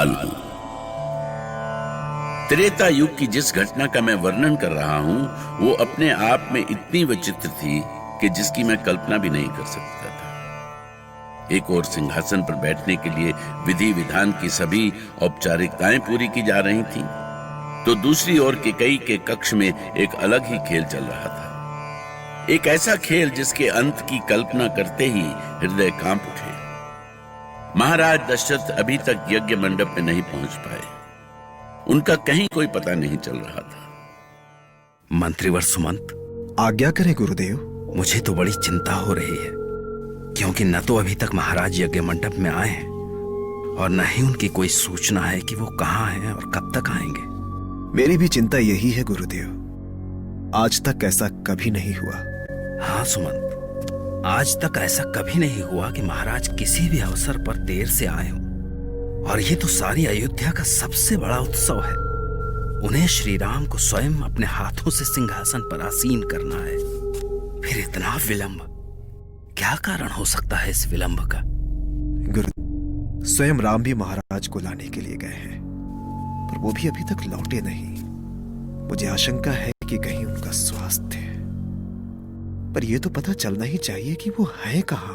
काल हूं। त्रेता युग की जिस घटना का मैं वर्णन कर रहा हूं वो अपने आप में इतनी विचित्र थी कि जिसकी मैं कल्पना भी नहीं कर सकता था। एक और सिंहासन पर बैठने के लिए विधि विधान की सभी औपचारिकताएं पूरी की जा रही थीं, तो दूसरी ओर केकई के कक्ष में एक अलग ही खेल चल रहा था। एक ऐसा खेल जिसके अंत की कल्पना करते ही हृदय कांप उठे। महाराज दशरथ अभी तक यज्ञ मंडप में नहीं पहुंच पाए। उनका कहीं कोई पता नहीं चल रहा था। मंत्रीवर सुमंत, आज्ञा करें गुरुदेव। मुझे तो बड़ी चिंता हो रही है, क्योंकि न तो अभी तक महाराज यज्ञ मंडप में आए हैं और न ही उनकी कोई सूचना है कि वो कहाँ हैं और कब तक आएंगे। मेरी भी चिंता यही है गुरुदेव। आज तक ऐसा कभी नहीं हुआ। हाँ सुमंत, आज तक ऐसा कभी नहीं हुआ कि महाराज किसी भी अवसर पर देर से आए हों। और ये तो सारी अयोध्या का सबसे बड़ा उत्सव है। उन्हें श्री राम को स्वयं अपने हाथों से सिंहासन पर आसीन करना है, फिर इतना विलंब। क्या कारण हो सकता है इस विलंब का? गुरु, स्वयं राम भी महाराज को लाने के लिए गए हैं, पर वो भी अभी तक लौटे नहीं। मुझे आशंका है कि कहीं उनका स्वास्थ्य, पर यह तो पता चलना ही चाहिए कि वो है कहां।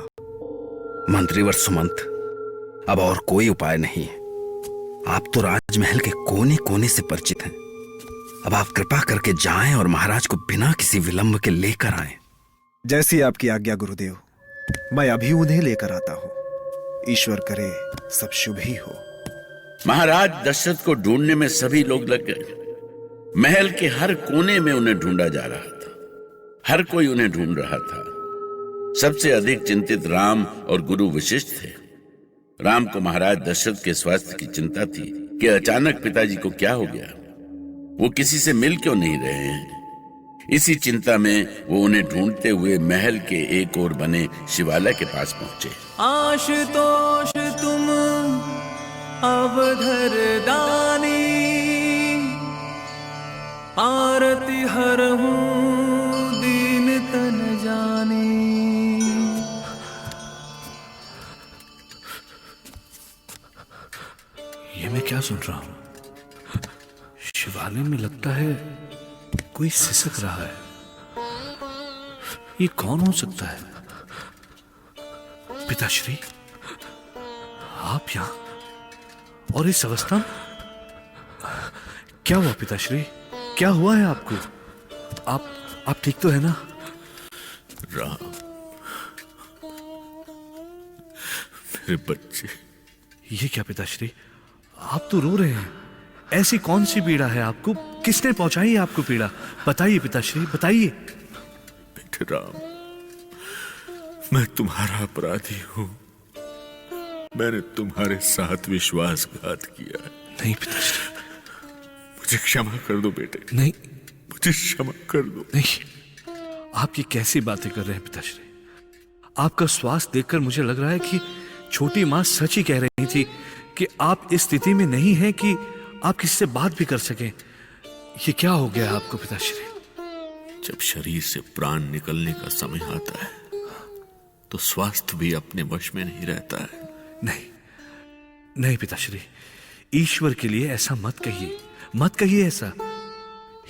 मंत्रीवर सुमंत, अब और कोई उपाय नहीं है। आप तो राजमहल के कोने कोने से परिचित हैं। अब आप कृपा करके जाएं और महाराज को बिना किसी विलंब के लेकर आएं। जैसी आपकी आज्ञा गुरुदेव। मैं अभी उन्हें लेकर आता हूं। ईश्वर करे सब शुभ ही हो। महाराज दशरथ को ढूंढने में सभी लोग लग गए। महल के हर कोने में उन्हें ढूंढा जा रहा था। हर कोई उन्हें ढूंढ रहा था। सबसे अधिक चिंतित राम और गुरु वशिष्ठ थे। राम को महाराज दशरथ के स्वास्थ्य की चिंता थी कि अचानक पिताजी को क्या हो गया, वो किसी से मिल क्यों नहीं रहे हैं। इसी चिंता में वो उन्हें ढूंढते हुए महल के एक ओर बने शिवालय के पास पहुंचे। आशुतोष तुम अवधर दानी, आरती हरहूं दीन तन जानी। ये मैं क्या सुन रहा हूं? शिवालय में लगता है कोई सिसक रहा है। ये कौन हो सकता है? पिताश्री, आप यहां और इस अवस्था में? क्या हुआ पिताश्री? क्या हुआ है आपको? आप ठीक तो है ना? राम, मेरे बच्चे। ये क्या पिताश्री, आप तो रो रहे हैं। ऐसी कौन सी पीड़ा है आपको? किसने पहुंचाई है आपको पीड़ा? बताइए पिताश्री, बताइए। बेटे राम, मैं तुम्हारा अपराधी हूं। मैंने तुम्हारे साथ विश्वासघात किया है। नहीं पिताश्री, मुझे क्षमा कर दो बेटे। नहीं, मुझे क्षमा कर दो। नहीं, आप ये कैसी बातें कर रहे हैं पिताश्री? आपका स्वास्थ्य देखकर मुझे लग रहा है कि छोटी मां सच ही कह रही थी कि आप इस स्थिति में नहीं हैं कि आप किसी से बात भी कर सकें। ये क्या हो गया आपको पिताश्री? जब शरीर से प्राण निकलने का समय आता है तो स्वास्थ्य भी अपने वश में नहीं रहता है। नहीं नहीं पिताश्री, ईश्वर के लिए ऐसा मत कहिए, मत कहिए ऐसा।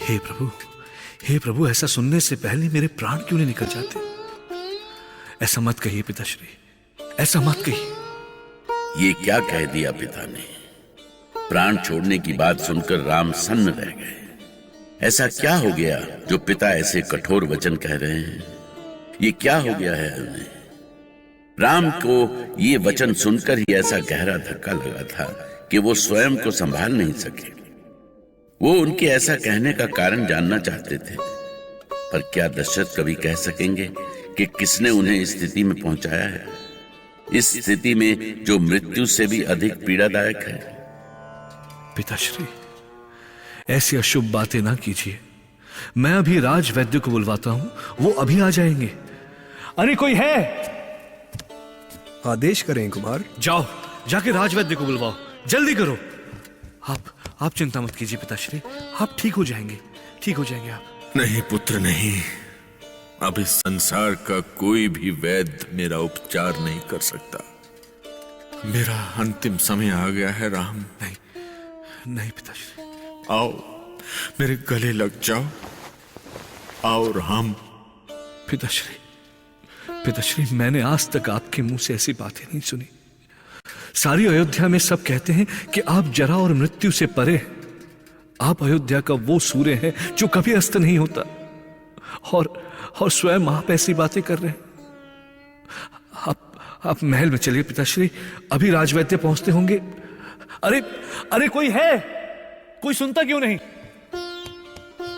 हे प्रभु, ऐसा सुनने से पहले मेरे प्राण क्यों नहीं निकल जाते? ऐसा मत कहिए पिताश्री, ऐसा मत कहिए। ये क्या कह दिया पिता ने? प्राण छोड़ने की बात सुनकर राम सन्न रह गए। ऐसा क्या हो गया जो पिता ऐसे कठोर वचन कह रहे हैं? ये क्या हो गया है उन्हें? राम को ये वचन सुनकर ही ऐसा गहरा धक्का लगा था कि वो स्वयं को संभाल नहीं सके। वो उनके ऐसा कहने का कारण जानना चाहते थे, पर क्या दशरथ कभी कह सकेंगे कि किसने उन्हें इस स्थिति में पहुंचाया है, इस स्थिति में जो मृत्यु से भी अधिक पीड़ादायक है? पिताश्री, ऐसी अशुभ बातें ना कीजिए। मैं अभी राज वैद्य को बुलवाता हूं, वो अभी आ जाएंगे। अरे कोई है? आदेश करें कुमार। जाओ, जाके राज वैद्य को बुलवाओ, जल्दी करो। आप चिंता मत कीजिए पिताश्री, आप ठीक हो जाएंगे, ठीक हो जाएंगे आप। नहीं पुत्र, नहीं। अब इस संसार का कोई भी वैद्य मेरा उपचार नहीं कर सकता। मेरा अंतिम समय आ गया है राम। नहीं नहीं पिताश्री। आओ, मेरे गले लग जाओ। आओ राम। पिताश्री, पिताश्री, मैंने आज तक आपके मुंह से ऐसी बातें नहीं सुनी। सारी अयोध्या में सब कहते हैं कि आप जरा और मृत्यु से परे हैं। आप अयोध्या का वो सूर्य हैं जो कभी अस्त नहीं होता, और स्वयं आप ऐसी बातें कर रहे हैं। आप महल में चलिए पिताश्री, अभी राजवैद्य पहुंचते होंगे। अरे अरे, कोई है? कोई सुनता क्यों नहीं?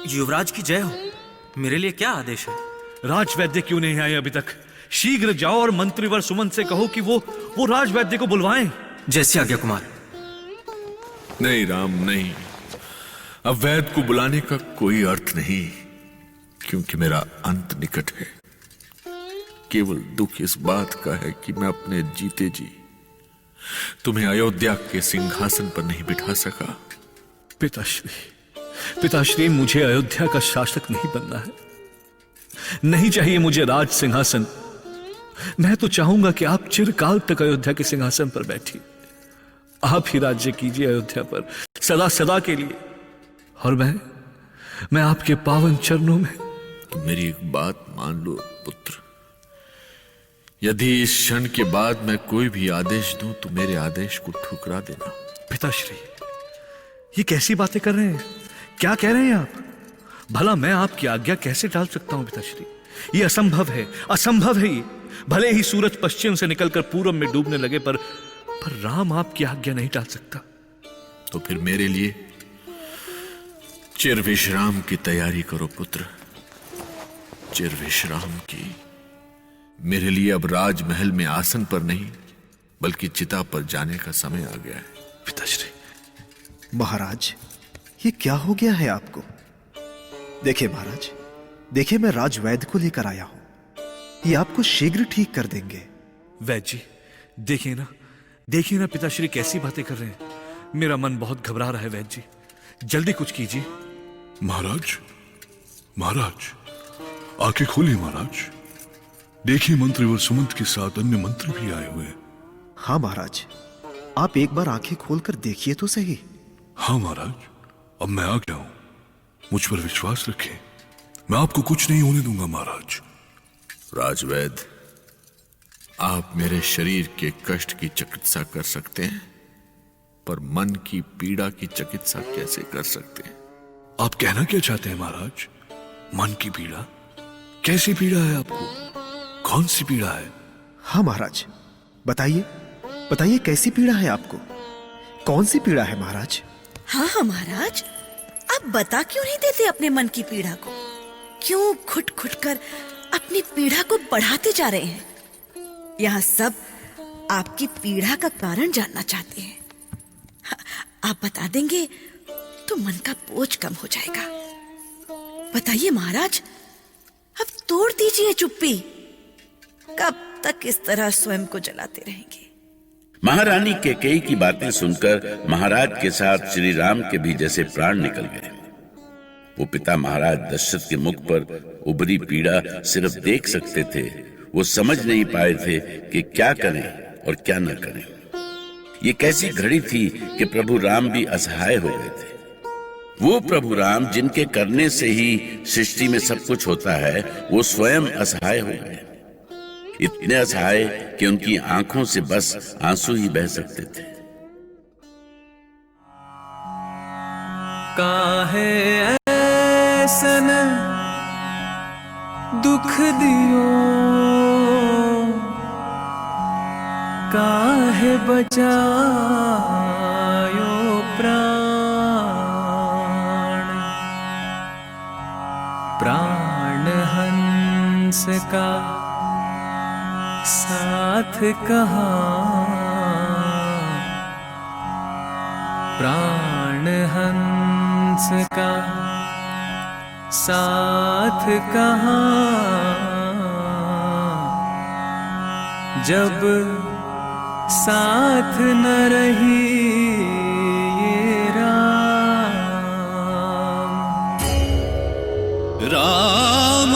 युवराज की जय हो। मेरे लिए क्या आदेश है? राजवैद्य क्यों नहीं आए अभी तक? शीघ्र जाओ और मंत्रीवर सुमंत से कहो कि वो राजवैद्य को बुलवाएं। जैसी आज्ञा कुमार। नहीं राम, नहीं। अब वैद्य को बुलाने का कोई अर्थ नहीं, क्योंकि मेरा अंत निकट है। केवल दुख इस बात का है कि मैं अपने जीते जी तुम्हें अयोध्या के सिंहासन पर नहीं बिठा सका। पिताश्री, पिताश्री, मुझे अयोध्या का शासक नहीं बनना है। नहीं चाहिए मुझे राज सिंहासन। मैं तो चाहूंगा कि आप चिरकाल तक अयोध्या के सिंहासन पर बैठिए। आप ही राज्य कीजिए अयोध्या पर सदा सदा के लिए, और मैं आपके पावन चरणों में। तो मेरी एक बात मान लो पुत्र, यदि इस क्षण के बाद मैं कोई भी आदेश दूं तो मेरे आदेश को ठुकरा देना। पिताश्री, ये कैसी बातें कर रहे हैं? क्या कह रहे हैं आप? भला मैं आपकी आज्ञा कैसे टाल सकता हूं पिताश्री? ये असंभव है, असंभव है ये। भले ही सूरज पश्चिम से निकलकर पूरब में डूबने लगे, पर राम आपकी आज्ञा नहीं टाल सकता। तो फिर मेरे लिए चिर विश्राम की तैयारी करो पुत्र, चिर विश्राम की। मेरे लिए अब राजमहल में आसन पर नहीं, बल्कि चिता पर जाने का समय आ गया है। पिताश्री। महाराज, ये क्या हो गया है आपको? देखिए महाराज, देखिए, मैं राजवैद्य को लेकर आया हूं। ये आपको शीघ्र ठीक कर देंगे। वैद्य जी, देखिए ना पिताश्री कैसी बातें कर रहे हैं। मेरा मन बहुत घबरा रहा है वैद्य जी, जल्दी कुछ कीजिए। महाराज, महाराज, आंखें खोलिए महाराज। देखिए, मंत्रीवर सुमंत के साथ अन्य मंत्री भी आए हुए हैं। हाँ महाराज, आप एक बार आंखें खोलकर देखिए तो सही। हाँ महाराज, अब मैं आ गया हूं। मुझ पर विश्वास रखें, मैं आपको कुछ नहीं होने दूंगा महाराज। राजवैद्य, आप मेरे शरीर के कष्ट की चिकित्सा कर सकते हैं, पर मन की पीड़ा की चिकित्सा कैसे कर सकते हैं? आप कहना क्या चाहते हैं महाराज? मन की पीड़ा? कैसी पीड़ा है आपको? कौन सी पीड़ा है? हाँ महाराज, बताइए, बताइए कैसी पीड़ा है आपको? कौन सी पीड़ा है महाराज? हाँ महाराज, आप बता क्यों नहीं देते अपने मन की पीड़ा को? क्यों घुट घुट कर अपनी पीड़ा को बढ़ाते जा रहे हैं? यहाँ सब आपकी पीड़ा का कारण जानना चाहते हैं। आप बता देंगे तो मन का बोझ कम हो जाएगा। बताइए महाराज, अब तोड़ दीजिए चुप्पी। कब तक इस तरह स्वयं को जलाते रहेंगे? महारानी कैकेयी की बातें सुनकर महाराज के साथ श्री राम के भी जैसे प्राण निकल गए। वो पिता महाराज दशरथ के मुख पर उभरी पीड़ा सिर्फ देख सकते थे। वो समझ नहीं पाए थे कि क्या करें और क्या न करें। ये कैसी घड़ी थी कि प्रभु राम भी असहाय हो गए थे। वो प्रभु राम जिनके करने से ही सृष्टि में सब कुछ होता है, वो स्वयं असहाय हो गए। इतने असहाय कि उनकी आंखों से बस आंसू ही बह सकते थे। काहे ऐसन दुख दियो, काहे बचायो प्राण हंस का साथ कहाँ, प्राण हंस का साथ कहाँ, जब साथ न रही ये राम। राम